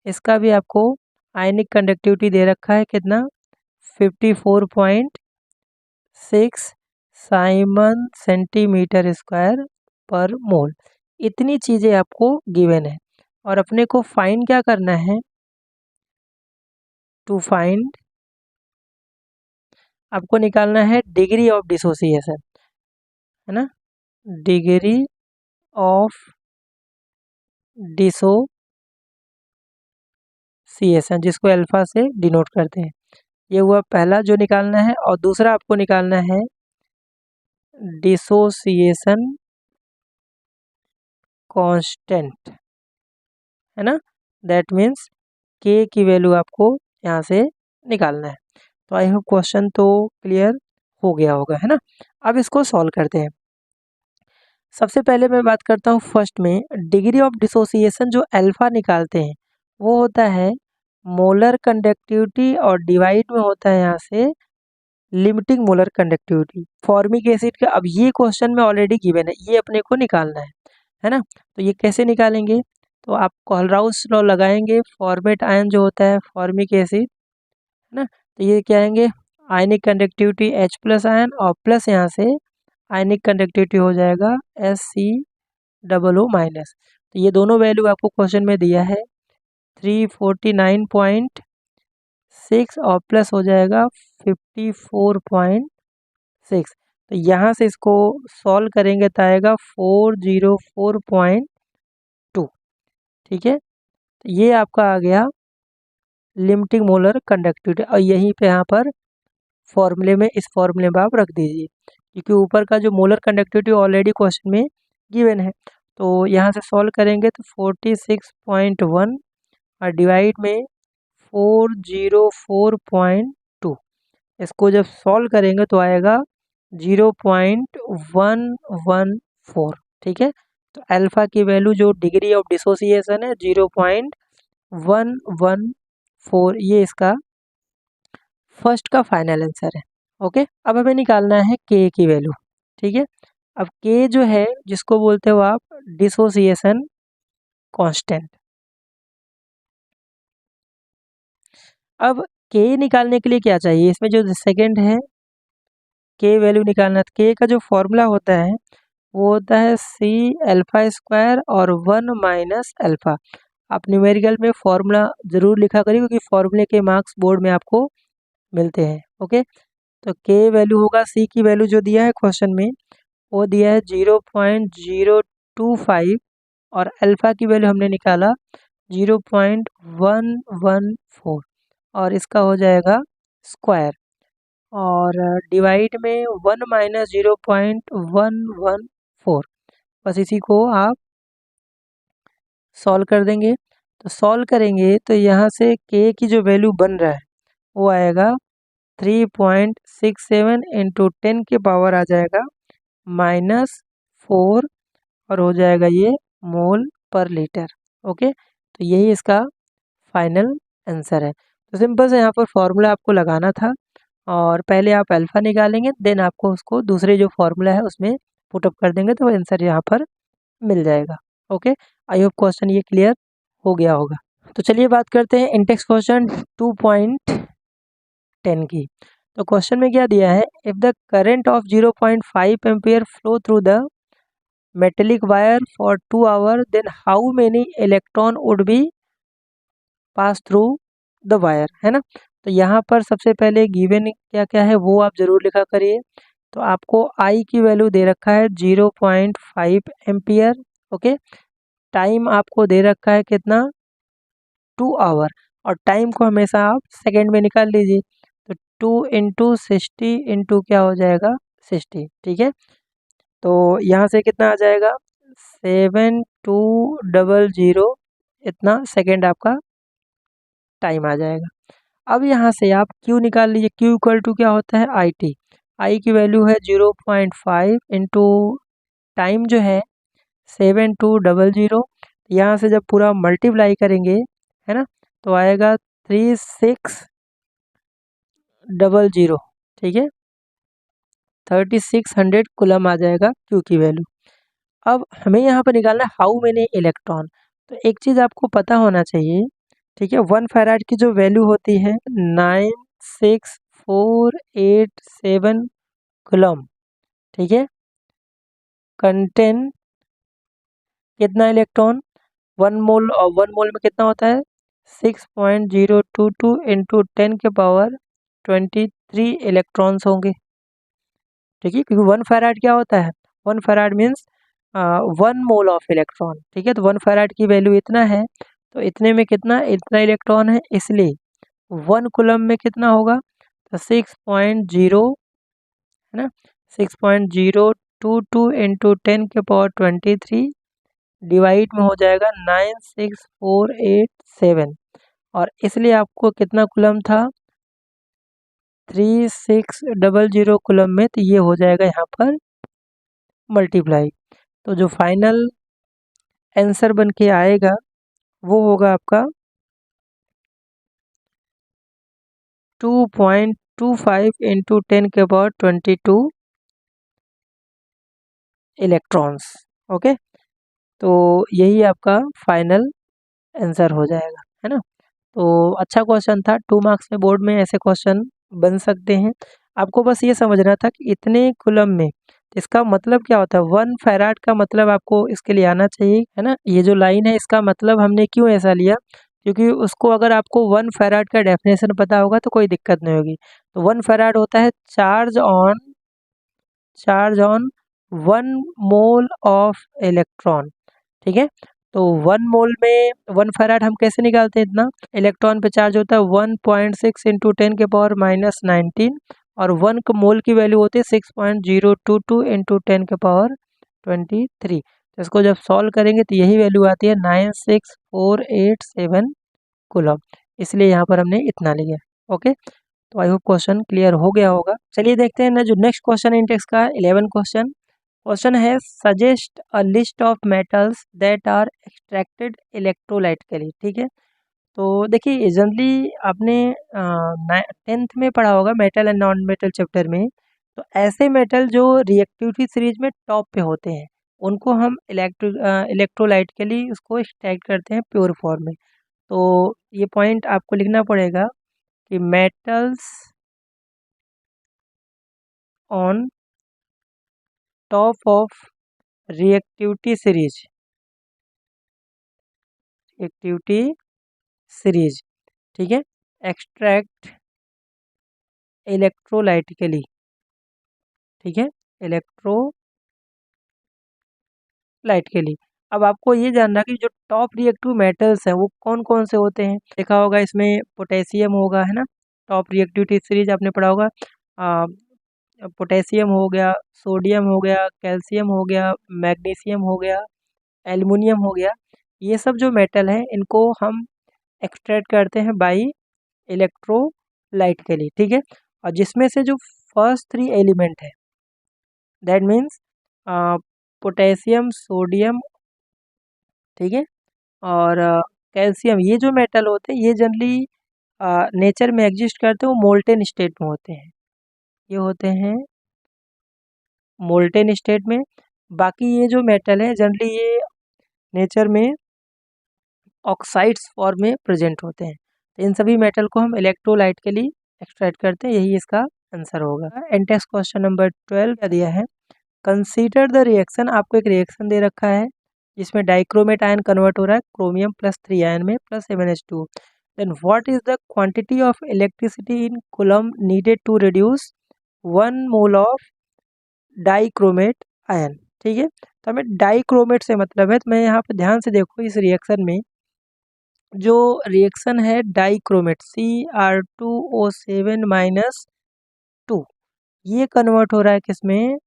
इसका भी आपको आयनिक कंडक्टिविटी दे रखा है कितना, 54.6 साइमन सेंटीमीटर स्क्वायर पर मोल। इतनी चीज़ें आपको गिवन है और अपने को फाइंड क्या करना है, टू फाइंड आपको निकालना है डिग्री ऑफ डिसोसिएशन, है ना, डिग्री ऑफ डिसोसिएशन जिसको अल्फा से डिनोट करते हैं। ये हुआ पहला जो निकालना है, और दूसरा आपको निकालना है डिसोसिएशन कांस्टेंट। है ना। दैट मीन्स के की वैल्यू आपको यहाँ से निकालना है। तो आई होप क्वेश्चन तो क्लियर हो गया होगा, है ना। अब इसको सॉल्व करते हैं। सबसे पहले मैं बात करता हूँ फर्स्ट में, डिग्री ऑफ डिसोसिएशन जो अल्फा निकालते हैं वो होता है मोलर कंडक्टिविटी, और डिवाइड में होता है यहाँ से limiting molar conductivity formic acid का। अब ये क्वेश्चन में ऑलरेडी गिवन है, ये अपने को निकालना है ना। तो ये कैसे निकालेंगे, तो आप कोलराउस लॉ लगाएंगे, फॉर्मेट आयन जो होता है फॉर्मिक एसिड, है ना। तो ये क्या आएंगे, आयनिक कंडक्टिविटी H+ आयन, और प्लस यहाँ से आयनिक कंडक्टिविटी हो जाएगा SCOO-। तो ये दोनों वैल्यू आपको क्वेश्चन में दिया है 349.6 और प्लस हो जाएगा 54.6। तो यहाँ से इसको सॉल्व करेंगे तो आएगा 404.2। ठीक है, तो ये आपका आ गया लिमिटिंग मोलर कंडक्टिविटी, और यहीं पे यहाँ पर फॉर्मूले में, इस फॉर्मूले में आप रख दीजिए, क्योंकि ऊपर का जो मोलर कंडक्टिविटी ऑलरेडी क्वेश्चन में गिवन है। तो यहाँ से सॉल्व करेंगे तो 46.1 और डिवाइड में 404.2, इसको जब सॉल्व करेंगे तो आएगा 0.114। ठीक है, तो अल्फा की वैल्यू जो डिग्री ऑफ डिसोसिएशन है 0.114, ये इसका फर्स्ट का फाइनल आंसर है। ओके, अब हमें निकालना है के की वैल्यू। ठीक है, अब के जो है जिसको बोलते हो आप डिसोसिएशन कांस्टेंट। अब के निकालने के लिए क्या चाहिए, इसमें जो सेकंड है के वैल्यू निकालना है, के का जो फॉर्मूला होता है वो होता है C⁴ और 1 माइनस अल्फा। आप न्यूमेरिकल में फॉर्मूला ज़रूर लिखा करिए, क्योंकि फॉर्मूले के मार्क्स बोर्ड में आपको मिलते हैं। ओके, तो के वैल्यू होगा, सी की वैल्यू जो दिया है क्वेश्चन में वो दिया है 0.025, और अल्फा की वैल्यू हमने निकाला 0.114, और इसका हो जाएगा स्क्वायर, और डिवाइड में 1 माइनस 0.114। बस इसी को आप सॉल्व कर देंगे। तो सॉल्व करेंगे तो यहाँ से के की जो वैल्यू बन रहा है वो आएगा 3.67 इंटू 10 के पावर आ जाएगा -4, और हो जाएगा ये मोल पर लीटर। ओके, तो यही इसका फाइनल आंसर है। तो सिंपल से यहाँ पर फॉर्मूला आपको लगाना था, और पहले आप अल्फ़ा निकालेंगे, देन आपको उसको दूसरे जो फॉर्मूला है उसमें पुटअप कर देंगे, तो आंसर यहाँ पर मिल जाएगा। ओके, आई होप क्वेश्चन ये क्लियर हो गया होगा। तो चलिए बात करते हैं इंडेक्स क्वेश्चन 2.10 की। तो क्वेश्चन में क्या दिया है, if the current of 0.5 ampere flow through the metallic wire for 2 hour, then how many electron would be pass through the wire, है ना। तो यहाँ पर सबसे पहले गिवन क्या क्या है वो आप ज़रूर लिखा करिए। तो आपको आई की वैल्यू दे रखा है 0.5 एम्पियर। ओके, टाइम आपको दे रखा है कितना, 2 आवर, और टाइम को हमेशा आप सेकेंड में निकाल लीजिए। तो 2 इंटू 60 इंटू क्या हो जाएगा 60। ठीक है, तो यहाँ से कितना आ जाएगा 7200, इतना सेकेंड आपका टाइम आ जाएगा। अब यहाँ से आप क्यू निकाल लीजिए, क्यू इक्वल टू क्या होता है आई टी। आई की वैल्यू है 0.5 इंटू टाइम जो है 7200। यहाँ से जब पूरा मल्टीप्लाई करेंगे, है ना, तो आएगा 3600। ठीक है, 3600 कूलम आ जाएगा क्यू की वैल्यू। अब हमें यहाँ पर निकालना है हाउ मेनी इलेक्ट्रॉन। तो एक चीज़ आपको पता होना चाहिए, ठीक है, 1 फैराड की जो वैल्यू होती है 96487 कूलम। ठीक है, कंटेन कितना इलेक्ट्रॉन, 1 मोल, और 1 मोल में कितना होता है 6.022 इंटू 10 के पावर 23 इलेक्ट्रॉन्स होंगे। ठीक है, क्योंकि 1 फैराड क्या होता है, 1 farad means 1 mole of electron. ठीक है, तो 1 फैराड की वैल्यू इतना है, तो इतने में कितना, इतना इलेक्ट्रॉन है, इसलिए 1 कूलम में कितना होगा, तो 6.0, है ना, 6.022 इंटू 10 के पावर 23 डिवाइड में हो जाएगा 96487 और इसलिए आपको कितना कूलम था 3600 कूलम में, तो ये हो जाएगा यहाँ पर मल्टीप्लाई। तो जो फाइनल आंसर बन के आएगा वो होगा आपका 2.25 इंटू 10⁻22 इलेक्ट्रॉन्स। ओके, तो यही आपका फाइनल आंसर हो जाएगा, है ना। तो अच्छा क्वेश्चन था, 2 मार्क्स में बोर्ड में ऐसे क्वेश्चन बन सकते हैं। आपको बस ये समझना था कि इतने कूलम में इसका मतलब क्या होता है। 1 फैराड का मतलब आपको इसके लिए आना चाहिए, है ना। ये जो लाइन है इसका मतलब हमने क्यों ऐसा लिया, क्योंकि उसको अगर आपको 1 फैराड का डेफिनेशन पता होगा तो कोई दिक्कत नहीं होगी। तो 1 फैराड होता है charge on 1 mole of electron, ठीक है। तो 1 मोल में 1 फैराड हम कैसे निकालते हैं, इतना इलेक्ट्रॉन पे चार्ज होता है 1.6 इंटू 10⁻⁻19 और 1 मोल की वैल्यू होती है 6.022 इंटू 10⁻23। तो इसको जब सॉल्व करेंगे तो यही वैल्यू आती है 96487 कूलम, इसलिए यहाँ पर हमने इतना लिया। ओके, तो आई होप क्वेश्चन क्लियर हो गया होगा। चलिए देखते हैं ना जो नेक्स्ट क्वेश्चन इंडेक्स का 11 क्वेश्चन है suggest a list of metals that are extracted electrolytically, ठीक है। तो देखिए जनरली आपने 10th में पढ़ा होगा metal and non metal chapter में, तो ऐसे मेटल जो रिएक्टिविटी सीरीज में टॉप पे होते हैं उनको हम इलेक्ट्रोलाइटिकली उसको एक्सट्रैक्ट करते हैं प्योर फॉर्म में। तो ये पॉइंट आपको लिखना पड़ेगा कि metals on top of reactivity series, ठीक है, एक्सट्रैक्ट इलेक्ट्रोलाइटिकली, ठीक है, इलेक्ट्रोलाइटिकली। अब आपको ये जानना कि जो टॉप रिएक्टिव मेटल्स हैं वो कौन कौन से होते हैं। देखा होगा इसमें पोटेशियम होगा, है ना, टॉप रिएक्टिविटी सीरीज आपने पढ़ा होगा। पोटेशियम हो गया, सोडियम हो गया, कैल्शियम हो गया, मैग्नीशियम हो गया, एल्युमिनियम हो गया। ये सब जो मेटल हैं इनको हम एक्सट्रैक्ट करते हैं बाई इलेक्ट्रोलाइटिकली, ठीक है। और जिसमें से जो फर्स्ट 3 एलिमेंट है दैट मीन्स पोटेशियम, सोडियम, ठीक है, और कैल्शियम, ये जो मेटल होते हैं ये जनरली नेचर में एग्जिस्ट करते हैं, वो मोल्टेन स्टेट में होते हैं, ये होते हैं मोल्टेन स्टेट में। बाकी ये जो मेटल है जनरली ये नेचर में ऑक्साइड्स फॉर्म में प्रेजेंट होते हैं। तो इन सभी मेटल को हम इलेक्ट्रोलाइट के लिए एक्सट्रैक्ट करते हैं, यही इसका आंसर होगा। एंटेक्स क्वेश्चन नंबर 12 का दिया है कंसीडर द रिएक्शन, आपको एक रिएक्शन दे रखा है जिसमें डाइक्रोमेट आयन कन्वर्ट हो रहा है क्रोमियम +3 आयन में +7H2। Then what is the quantity of electricity in coulomb needed to reduce 1 mole of dichromate ion, ठीक है। तो हमें डाइक्रोमेट से मतलब है, तो मैं यहाँ पर ध्यान से देखो इस रिएक्शन में जो रिएक्शन है डाइक्रोमेट Cr2O7 - 2, ये कन्वर्ट हो रहा है किसमें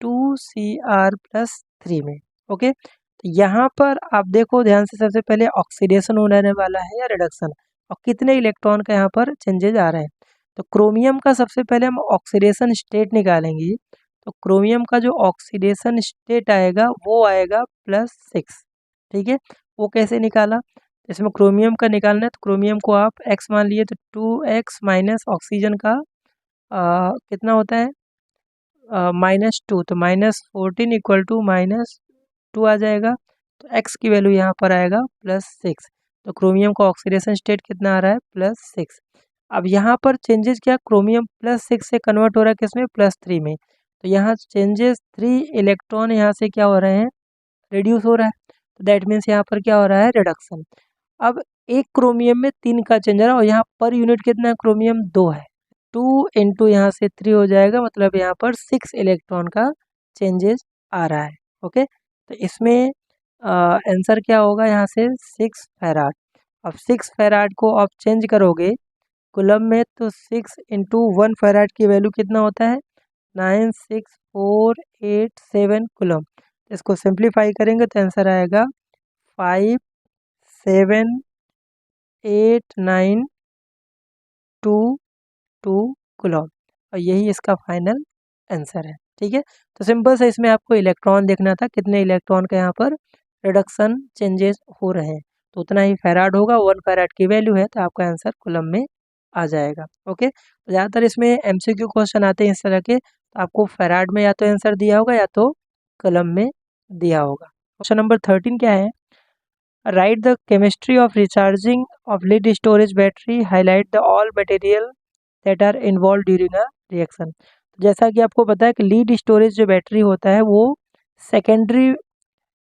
2Cr+3 में। ओके, तो यहाँ पर आप देखो ध्यान से, सबसे पहले ऑक्सीडेशन होने वाला है या रिडक्शन, और कितने इलेक्ट्रॉन का यहाँ पर चेंजेज आ रहे हैं। तो क्रोमियम का सबसे पहले हम ऑक्सीडेशन स्टेट निकालेंगे, तो क्रोमियम का जो ऑक्सीडेशन स्टेट आएगा वो आएगा +6, ठीक है। वो कैसे निकाला, इसमें क्रोमियम का निकालना है तो क्रोमियम को आप x मान लिए, तो 2x माइनस ऑक्सीजन का कितना होता है -2, तो -14 इक्वल टू -2 आ जाएगा। तो x की वैल्यू यहाँ पर आएगा +6, तो क्रोमियम का ऑक्सीडेशन स्टेट कितना आ रहा है +6। अब यहाँ पर चेंजेस क्या, क्रोमियम +6 से कन्वर्ट हो रहा है किसमें +3 में, तो यहाँ चेंजेस 3 इलेक्ट्रॉन यहाँ से क्या हो रहे हैं रिड्यूस हो रहा है, तो दैट मीन्स यहाँ पर क्या हो रहा है रिडक्शन। अब एक क्रोमियम में 3 का चेंज आ रहा है और यहाँ पर यूनिट कितना है क्रोमियम 2 है, 2 इंटू यहाँ से 3 हो जाएगा, मतलब यहाँ पर 6 इलेक्ट्रॉन का चेंजेस आ रहा है। ओके, तो इसमें आंसर क्या होगा यहाँ से 6 फैराड। अब 6 फैराड को आप चेंज करोगे कूलम में, तो 6 इंटू 1 फैराड की वैल्यू कितना होता है 96487 कूलम। इसको सिंप्लीफाई करेंगे तो आंसर आएगा 578922 कूलॉम, और यही इसका फाइनल आंसर है। ठीक है, तो सिंपल से इसमें आपको इलेक्ट्रॉन देखना था, कितने इलेक्ट्रॉन का यहाँ पर रिडक्शन चेंजेस हो रहे हैं, तो उतना ही फैराड होगा, 1 फैराड की वैल्यू है, तो आपका आंसर कूलम में आ जाएगा। ओके, तो ज़्यादातर इसमें एमसीक्यू क्वेश्चन आते हैं इस तरह के, तो आपको फैराड में या तो आंसर दिया होगा या तो कॉलम में दिया होगा। क्वेश्चन नंबर 13 क्या है? Write the chemistry of recharging of lead storage battery, highlight the all material that are involve during a reaction. जैसा कि आपको पता है कि लीड स्टोरेज जो बैटरी होता है वो सेकेंडरी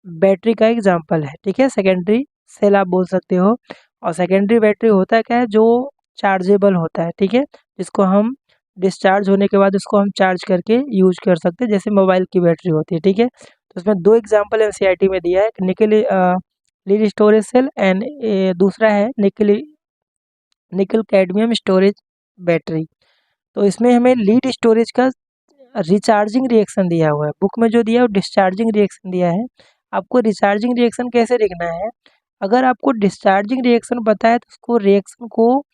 बैटरी का एग्जाम्पल है। ठीक है, सेकेंडरी सेल आप बोल सकते हो, और सेकेंडरी बैटरी होता है क्या है, जो चार्जेबल होता है। ठीक है, जिसको हम डिस्चार्ज होने के बाद उसको हम चार्ज करके यूज कर सकते हैं, जैसे मोबाइल की बैटरी होती है। ठीक है, तो उसमें दो एग्जाम्पल एनसीईआरटी में दिया है, निकल लीड स्टोरेज सेल एंड दूसरा है निकल कैडमियम स्टोरेज बैटरी। तो इसमें हमें लीड स्टोरेज का रिचार्जिंग रिएक्शन दिया हुआ है, बुक में जो दिया है वो डिस्चार्जिंग रिएक्शन दिया है। आपको रिचार्जिंग रिएक्शन कैसे लिखना है? अगर आपको डिस्चार्जिंग रिएक्शन पता है तो उसको रिएक्शन को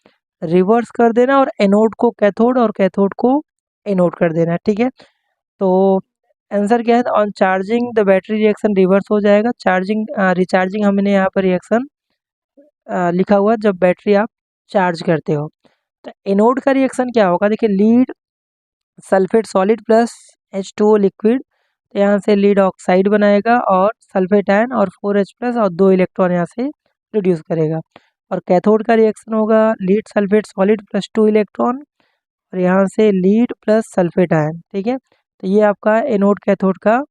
रिवर्स कर देना और एनोड को कैथोड और कैथोड को एनोड कर देना। ठीक है, तो आंसर क्या है? On charging the battery reaction reverse हो जाएगा। चार्जिंग रिचार्जिंग हमने यहाँ पर रिएक्शन लिखा हुआ जब बैटरी आप चार्ज करते हो। तो एनोड का रिएक्शन क्या होगा? देखिए, lead sulphate solid plus H2O liquid, तो यहाँ से लीड ऑक्साइड बनाएगा और सल्फेट आयन और 4H प्लस और 2 इलेक्ट्रॉन यहाँ से रिड्यूस करेगा। और कैथोड का रिएक्शन होगा lead sulphate solid plus 2 electron और यहाँ से लीड प्लस सल्फेट आयन। ठीक है, तो ये आपका एनोड कैथोड का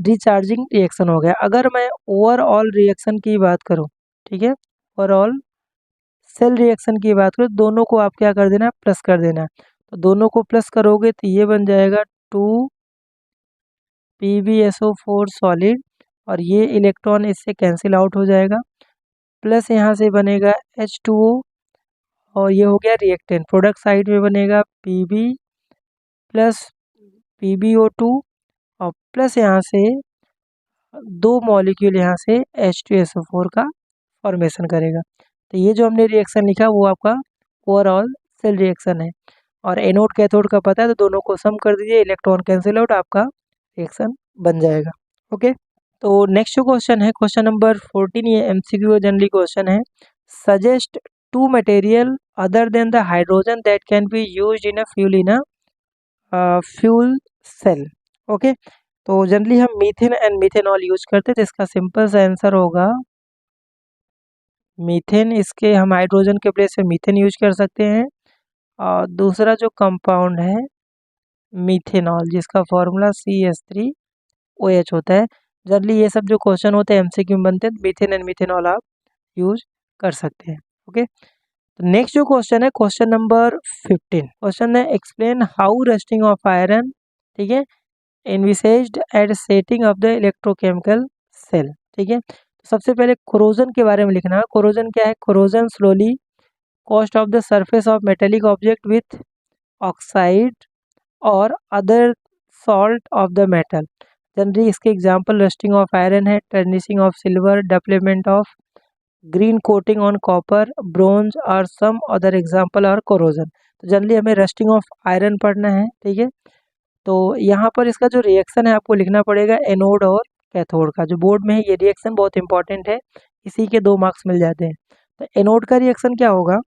रिचार्जिंग रिएक्शन हो गया। अगर मैं ओवरऑल रिएक्शन की बात करूँ, ठीक है, ओवरऑल सेल रिएक्शन की बात करूँ, दोनों को आप क्या कर देना, प्लस कर देना। तो दोनों को प्लस करोगे तो ये बन जाएगा 2 PbSO4 सॉलिड, और ये इलेक्ट्रॉन इससे कैंसिल आउट हो जाएगा, प्लस यहाँ से बनेगा H2O, और ये हो गया रिएक्टेंट। प्रोडक्ट साइड में बनेगा Pb प्लस PbO2 और प्लस यहाँ से 2 मॉलिक्यूल यहाँ से H2SO4 का फॉर्मेशन करेगा। तो ये जो हमने रिएक्शन लिखा वो आपका ओवरऑल सेल रिएक्शन है। और एनोड कैथोड का पता है, तो दोनों को सम कर दीजिए, इलेक्ट्रॉन कैंसिल आउट, आपका रिएक्शन बन जाएगा। ओके, तो नेक्स्ट जो क्वेश्चन है, क्वेश्चन नंबर 14, ये एमसीक्यू जनरली क्वेश्चन है। Suggest 2 material other than the hydrogen that can be used in a fuel cell. Okay, तो जनरली हम मीथेन एंड मीथेनॉल यूज करते हैं, तो इसका सिंपल सा आंसर होगा मीथेन। इसके हम हाइड्रोजन के प्लेस पे मीथेन यूज कर सकते हैं। और दूसरा जो कंपाउंड है मीथेनॉल, जिसका फॉर्मूला CH3OH होता है। जनरली ये सब जो क्वेश्चन होते हैं एमसीक्यू में बनते हैं, मीथेन एंड मीथेनॉल आप यूज कर सकते हैं। ओके, तो नेक्स्ट जो क्वेश्चन है, क्वेश्चन नंबर 15, क्वेश्चन है explain how rusting of iron, ठीक है, envisaged at setting of the electrochemical cell. ठीक है, तो सबसे पहले कोरोजन के बारे में लिखना है। कोरोजन क्या है? Corrosion slowly cost of the surface of metallic object with oxide और other salt of the metal. Generally इसके एग्जांपल रस्टिंग ऑफ आयरन है, tarnishing of silver, development of green coating on copper, bronze और some other example और corrosion. तो generally हमें rusting of iron पढ़ना है। ठीक है, तो यहाँ पर इसका जो रिएक्शन है आपको लिखना पड़ेगा एनोड और कैथोड का, जो बोर्ड में है ये रिएक्शन बहुत इंपॉर्टेंट है, इसी के 2 मार्क्स मिल जाते हैं। तो एनोड का रिएक्शन क्या होगा?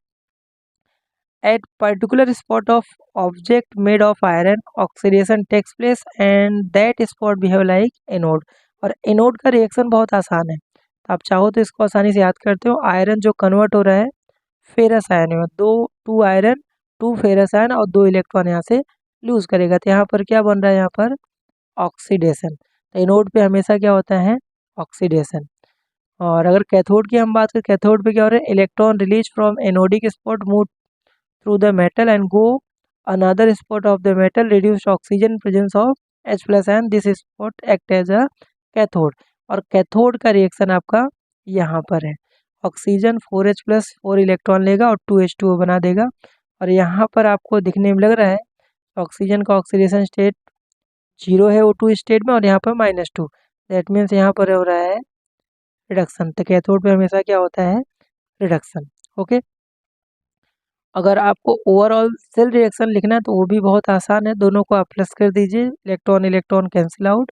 At particular spot of object made of iron oxidation takes place and that spot behave like anode. और एनोड का रिएक्शन बहुत आसान है, तो आप चाहो तो इसको आसानी से याद करते हो। आयरन जो कन्वर्ट हो रहा है फेरस आयन में, 2 आयरन 2 फेरस आयन और 2 इलेक्ट्रॉन यहाँ से लूज करेगा, तो यहाँ पर क्या बन रहा है? यहाँ पर ऑक्सीडेशन। तो एनोड पे हमेशा क्या होता है? ऑक्सीडेशन। और अगर कैथोड की हम बात करें, कैथोड पे क्या हो रहा है? Electron release from anodic spot move through the metal and go another spot of the metal, reduced oxygen presence of H plus ion, this spot act as a cathode. और कैथोड का reaction आपका यहाँ पर है, oxygen 4H plus 4 electron लेगा और 2H2O बना देगा। और यहाँ पर आपको दिखने में लग रहा है ऑक्सीजन का ऑक्सीडेशन स्टेट 0 है O2 स्टेट में और यहाँ पर -2, दैट मीन्स यहाँ पर हो रहा है रिडक्शन। तो कैथोड पे हमेशा क्या होता है, रिडक्शन। ओके, अगर आपको ओवरऑल सेल रिएक्शन लिखना है तो वो भी बहुत आसान है, दोनों को आप प्लस कर दीजिए, इलेक्ट्रॉन इलेक्ट्रॉन कैंसिल आउट,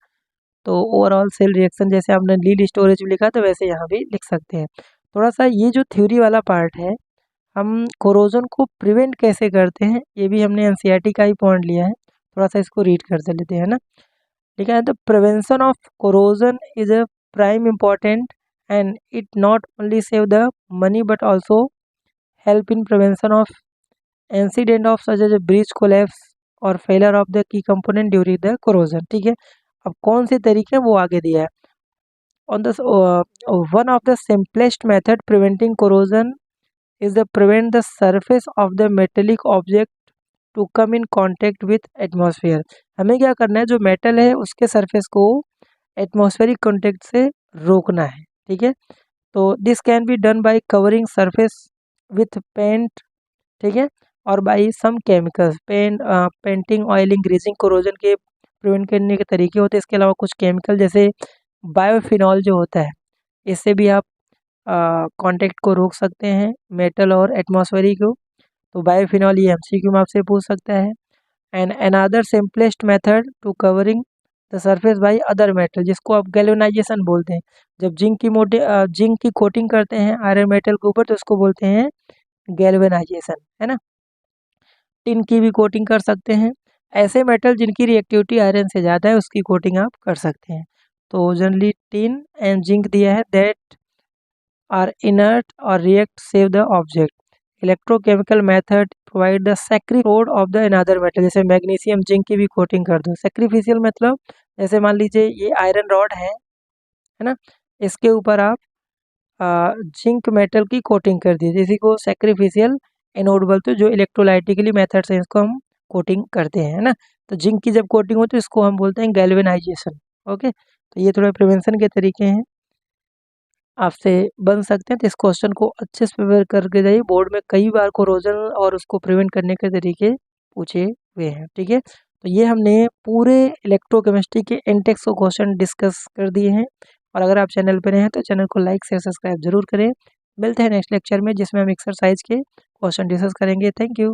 तो ओवरऑल सेल रिएक्शन जैसे आपने लीड स्टोरेज में लिखा तो वैसे यहाँ भी लिख सकते हैं। थोड़ा सा ये जो थ्योरी वाला पार्ट है, हम कोरोजन को प्रिवेंट कैसे करते हैं, ये भी हमने एनसीईआरटी का ही पॉइंट लिया है, थोड़ा सा इसको रीड कर लेते हैं ना। ठीक है, the prevention of corrosion is a prime important and it not only save the money but also help in prevention of incident of such as a bridge collapse और failure of the key component during the corrosion. ठीक है, अब कौन से तरीके वो आगे दिया है। On the one of the simplest method preventing corrosion is the prevent the surface of the metallic object to come in contact with atmosphere। हमें क्या करना है, जो मेटल है उसके सरफेस को एटमॉस्फेरिक कॉन्टेक्ट से रोकना है। ठीक है, तो this can be done by covering surface with paint. ठीक है, और by some chemicals, painting, oiling, greasing, corrosion के प्रिवेंट करने के तरीके होते हैं। इसके अलावा कुछ केमिकल जैसे बायोफिनॉल जो होता है, इससे भी आप कांटेक्ट को रोक सकते हैं मेटल और एटमॉस्फेरिक को। तो बायोफिनॉल ये एमसीक्यू में आपसे पूछ सकता है। And another simplest method to covering the surface by other metal, जिसको आप गैल्वेनाइजेशन बोलते हैं। जब जिंक की कोटिंग करते हैं आयरन मेटल के ऊपर तो उसको बोलते हैं गैल्वेनाइजेशन, है ना। टिन की भी कोटिंग कर सकते हैं, ऐसे मेटल जिनकी रिएक्टिविटी आयरन से ज़्यादा है उसकी कोटिंग आप कर सकते हैं। तो जनरली टिन एंड जिंक दिया है, that are inert or react save the object। Electrochemical method provide the sacrificed of the another metal, जैसे मैग्नीशियम जिंक की भी कोटिंग कर दो। सैक्रिफिशियल मतलब जैसे मान लीजिए ये आयरन रॉड है ना, इसके ऊपर आप जिंक मेटल की कोटिंग कर दीजिए, इसी को सैक्रिफिशियल एनोड बोलते हैं। जो इलेक्ट्रोलाइटिकली मेथड से इसको हम कोटिंग करते हैं, है ना। तो जिंक की जब कोटिंग होती है इसको हम बोलते हैं गैल्वेनाइजेशन। ओके, तो ये थोड़ा प्रिवेंशन के तरीके हैं, आपसे बन सकते हैं। तो इस क्वेश्चन को अच्छे से प्रिपेयर करके जाइए, बोर्ड में कई बार कोरोजन और उसको प्रिवेंट करने के तरीके पूछे हुए हैं। ठीक है, तो ये हमने पूरे इलेक्ट्रोकेमिस्ट्री के इंटेक्स को क्वेश्चन डिस्कस कर दिए हैं। और अगर आप चैनल पर नए हैं तो चैनल को लाइक शेयर सब्सक्राइब जरूर करें। मिलते हैं नेक्स्ट लेक्चर में जिसमें हम एक्सरसाइज के क्वेश्चन डिस्कस करेंगे। Thank you.